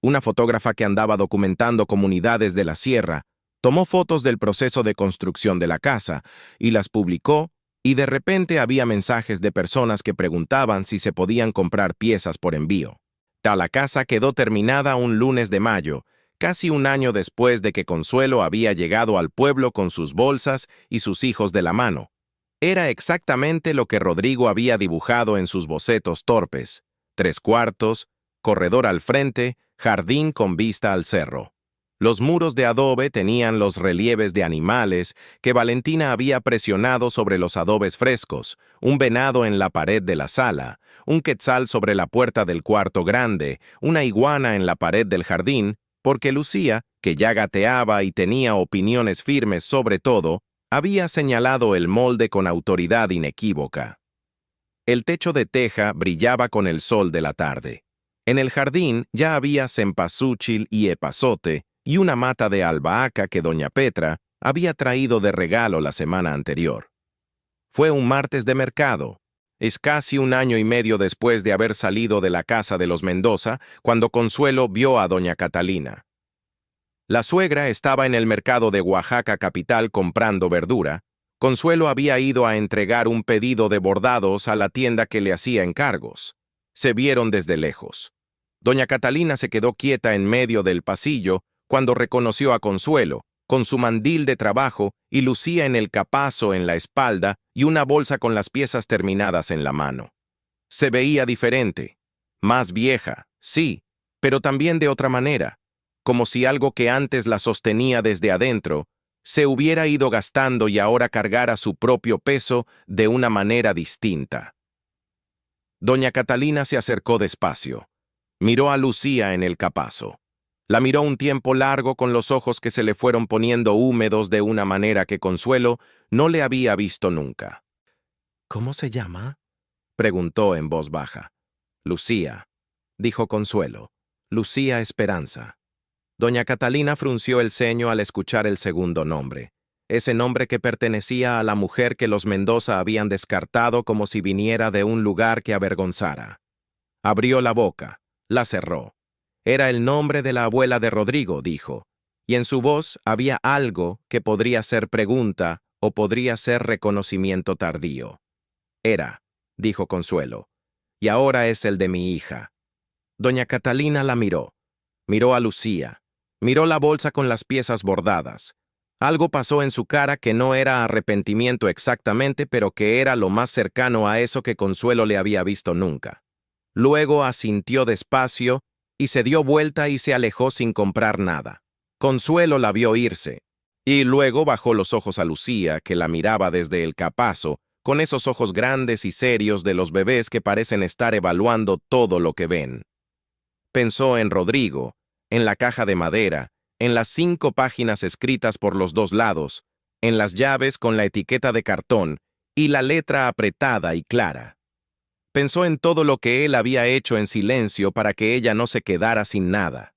Una fotógrafa que andaba documentando comunidades de la sierra tomó fotos del proceso de construcción de la casa y las publicó, y de repente había mensajes de personas que preguntaban si se podían comprar piezas por envío. La casa quedó terminada un lunes de mayo, casi un año después de que Consuelo había llegado al pueblo con sus bolsas y sus hijos de la mano. Era exactamente lo que Rodrigo había dibujado en sus bocetos torpes: 3 cuartos, corredor al frente, jardín con vista al cerro. Los muros de adobe tenían los relieves de animales que Valentina había presionado sobre los adobes frescos, un venado en la pared de la sala, un quetzal sobre la puerta del cuarto grande, una iguana en la pared del jardín, porque Lucía, que ya gateaba y tenía opiniones firmes sobre todo, había señalado el molde con autoridad inequívoca. El techo de teja brillaba con el sol de la tarde. En el jardín ya había cempasúchil y epazote y una mata de albahaca que doña Petra había traído de regalo la semana anterior. Fue un martes de mercado. Es casi un año y medio después de haber salido de la casa de los Mendoza, cuando Consuelo vio a doña Catalina. La suegra estaba en el mercado de Oaxaca capital comprando verdura. Consuelo había ido a entregar un pedido de bordados a la tienda que le hacía encargos. Se vieron desde lejos. Doña Catalina se quedó quieta en medio del pasillo cuando reconoció a Consuelo, con su mandil de trabajo y Lucía en el capazo en la espalda y una bolsa con las piezas terminadas en la mano. Se veía diferente, más vieja, sí, pero también de otra manera, como si algo que antes la sostenía desde adentro se hubiera ido gastando y ahora cargara su propio peso de una manera distinta. Doña Catalina se acercó despacio. Miró a Lucía en el capazo. La miró un tiempo largo con los ojos que se le fueron poniendo húmedos de una manera que Consuelo no le había visto nunca. «¿Cómo se llama?», preguntó en voz baja. «Lucía», dijo Consuelo. «Lucía Esperanza». Doña Catalina frunció el ceño al escuchar el segundo nombre, ese nombre que pertenecía a la mujer que los Mendoza habían descartado como si viniera de un lugar que avergonzara. Abrió la boca, la cerró. Era el nombre de la abuela de Rodrigo, dijo, y en su voz había algo que podría ser pregunta o podría ser reconocimiento tardío. Era, dijo Consuelo, y ahora es el de mi hija. Doña Catalina la miró. Miró a Lucía. Miró la bolsa con las piezas bordadas. Algo pasó en su cara que no era arrepentimiento exactamente, pero que era lo más cercano a eso que Consuelo le había visto nunca. Luego asintió despacio y se dio vuelta y se alejó sin comprar nada. Consuelo la vio irse, y luego bajó los ojos a Lucía, que la miraba desde el capazo, con esos ojos grandes y serios de los bebés que parecen estar evaluando todo lo que ven. Pensó en Rodrigo, en la caja de madera, en las 5 páginas escritas por los 2 lados, en las llaves con la etiqueta de cartón y la letra apretada y clara. Pensó en todo lo que él había hecho en silencio para que ella no se quedara sin nada.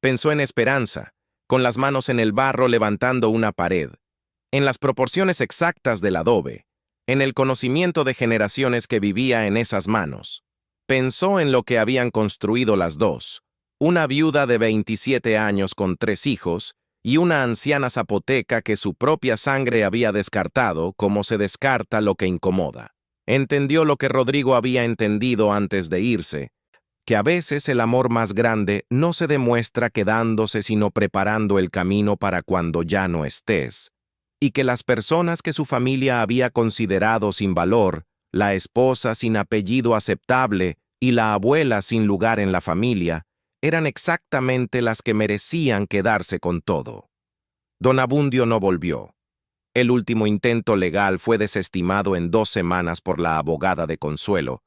Pensó en Esperanza, con las manos en el barro levantando una pared, en las proporciones exactas del adobe, en el conocimiento de generaciones que vivía en esas manos. Pensó en lo que habían construido las dos, una viuda de 27 años con 3 hijos y una anciana zapoteca que su propia sangre había descartado como se descarta lo que incomoda. Entendió lo que Rodrigo había entendido antes de irse, que a veces el amor más grande no se demuestra quedándose sino preparando el camino para cuando ya no estés, y que las personas que su familia había considerado sin valor, la esposa sin apellido aceptable y la abuela sin lugar en la familia, eran exactamente las que merecían quedarse con todo. Don Abundio no volvió. El último intento legal fue desestimado en 2 semanas por la abogada de Consuelo,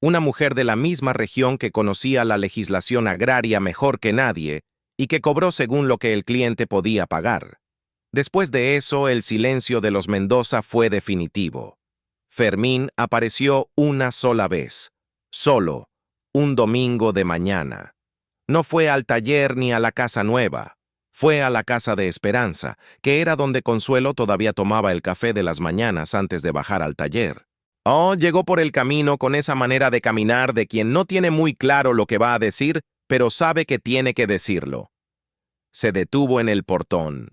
una mujer de la misma región que conocía la legislación agraria mejor que nadie y que cobró según lo que el cliente podía pagar. Después de eso, el silencio de los Mendoza fue definitivo. Fermín apareció una sola vez, solo, un domingo de mañana. No fue al taller ni a la casa nueva. Fue a la casa de Esperanza, que era donde Consuelo todavía tomaba el café de las mañanas antes de bajar al taller. Oh, llegó por el camino con esa manera de caminar de quien no tiene muy claro lo que va a decir, pero sabe que tiene que decirlo. Se detuvo en el portón.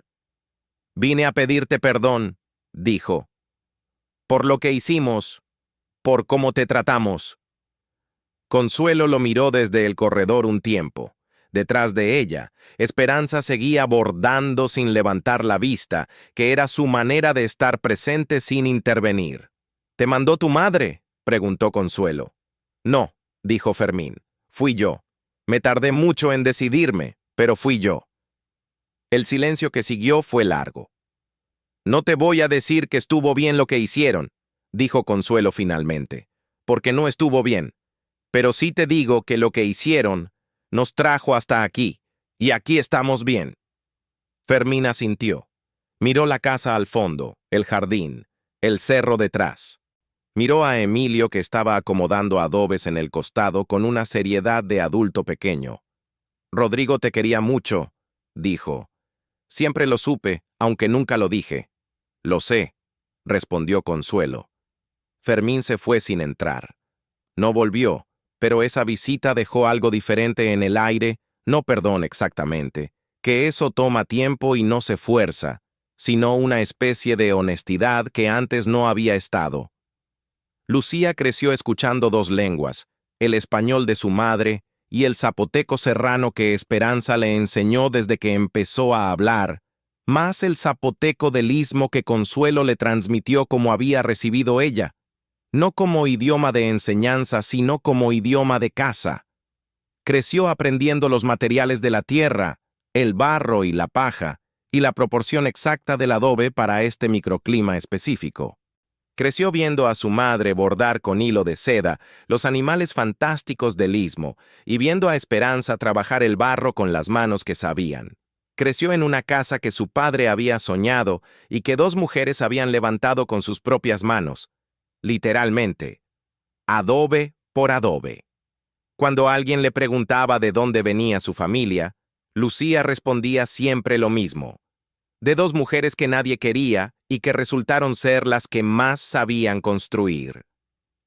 «Vine a pedirte perdón», dijo, «por lo que hicimos, por cómo te tratamos». Consuelo lo miró desde el corredor un tiempo. Detrás de ella, Esperanza seguía bordando sin levantar la vista, que era su manera de estar presente sin intervenir. «¿Te mandó tu madre?», preguntó Consuelo. «No», dijo Fermín, «fui yo. Me tardé mucho en decidirme, pero fui yo». El silencio que siguió fue largo. «No te voy a decir que estuvo bien lo que hicieron», dijo Consuelo finalmente, «porque no estuvo bien. Pero sí te digo que lo que hicieron nos trajo hasta aquí, y aquí estamos bien». Fermín asintió. Miró la casa al fondo, el jardín, el cerro detrás. Miró a Emilio, que estaba acomodando adobes en el costado con una seriedad de adulto pequeño. «Rodrigo te quería mucho», dijo. «Siempre lo supe, aunque nunca lo dije». «Lo sé», respondió Consuelo. Fermín se fue sin entrar. No volvió, pero esa visita dejó algo diferente en el aire, no perdón exactamente, que eso toma tiempo y no se fuerza, sino una especie de honestidad que antes no había estado. Lucía creció escuchando 2 lenguas, el español de su madre y el zapoteco serrano que Esperanza le enseñó desde que empezó a hablar, más el zapoteco del istmo que Consuelo le transmitió como había recibido ella, no como idioma de enseñanza, sino como idioma de casa. Creció aprendiendo los materiales de la tierra, el barro y la paja, y la proporción exacta del adobe para este microclima específico. Creció viendo a su madre bordar con hilo de seda los animales fantásticos del istmo y viendo a Esperanza trabajar el barro con las manos que sabían. Creció en una casa que su padre había soñado y que 2 mujeres habían levantado con sus propias manos, literalmente, adobe por adobe. Cuando alguien le preguntaba de dónde venía su familia, Lucía respondía siempre lo mismo. De dos mujeres que nadie quería y que resultaron ser las que más sabían construir.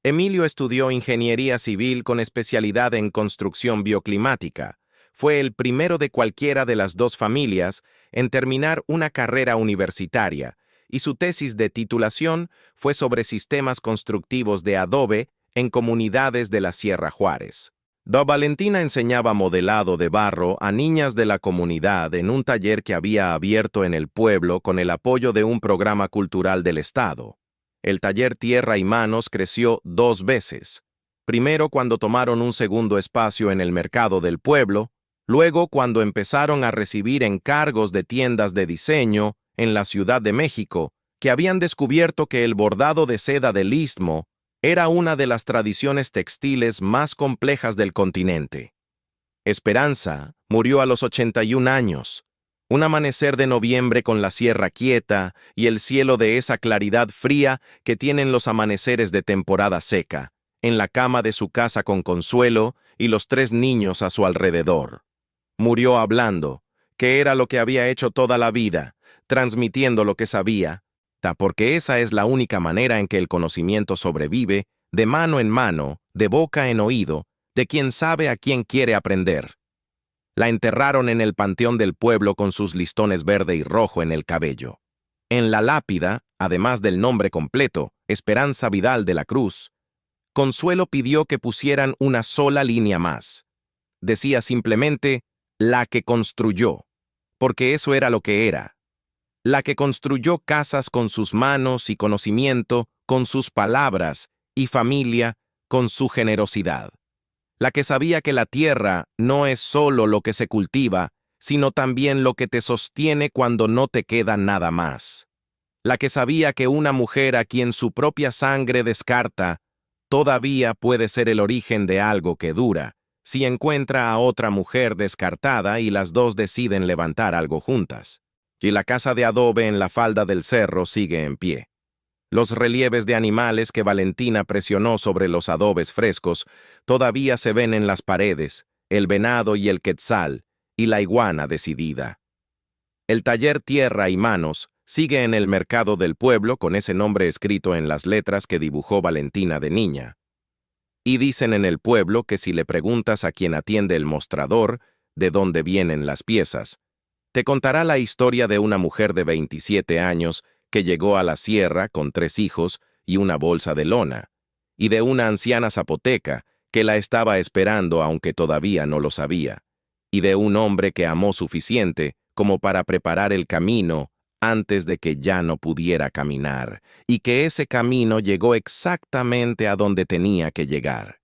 Emilio estudió ingeniería civil con especialidad en construcción bioclimática. Fue el primero de cualquiera de las dos familias en terminar una carrera universitaria, y su tesis de titulación fue sobre sistemas constructivos de adobe en comunidades de la Sierra Juárez. Valentina enseñaba modelado de barro a niñas de la comunidad en un taller que había abierto en el pueblo con el apoyo de un programa cultural del Estado. El taller Tierra y Manos creció 2 veces. Primero cuando tomaron un segundo espacio en el mercado del pueblo, luego cuando empezaron a recibir encargos de tiendas de diseño en la Ciudad de México, que habían descubierto que el bordado de seda del Istmo era una de las tradiciones textiles más complejas del continente. Esperanza murió a los 81 años. Un amanecer de noviembre con la sierra quieta y el cielo de esa claridad fría que tienen los amaneceres de temporada seca, en la cama de su casa con Consuelo y los 3 niños a su alrededor. Murió hablando, que era lo que había hecho toda la vida, transmitiendo lo que sabía, porque esa es la única manera en que el conocimiento sobrevive, de mano en mano, de boca en oído, de quien sabe a quien quiere aprender. La enterraron en el panteón del pueblo con sus listones verde y rojo en el cabello. En la lápida, además del nombre completo, Esperanza Vidal de la Cruz, Consuelo pidió que pusieran una sola línea más. Decía simplemente, la que construyó, porque eso era lo que era. La que construyó casas con sus manos y conocimiento, con sus palabras, y familia, con su generosidad. La que sabía que la tierra no es solo lo que se cultiva, sino también lo que te sostiene cuando no te queda nada más. La que sabía que una mujer a quien su propia sangre descarta, todavía puede ser el origen de algo que dura, si encuentra a otra mujer descartada y las dos deciden levantar algo juntas. Y la casa de adobe en la falda del cerro sigue en pie. Los relieves de animales que Valentina presionó sobre los adobes frescos todavía se ven en las paredes, el venado y el quetzal, y la iguana decidida. El taller Tierra y Manos sigue en el mercado del pueblo con ese nombre escrito en las letras que dibujó Valentina de niña. Y dicen en el pueblo que si le preguntas a quien atiende el mostrador de dónde vienen las piezas, te contará la historia de una mujer de 27 años que llegó a la sierra con 3 hijos y una bolsa de lona, y de una anciana zapoteca que la estaba esperando aunque todavía no lo sabía, y de un hombre que amó suficiente como para preparar el camino antes de que ya no pudiera caminar, y que ese camino llegó exactamente a donde tenía que llegar.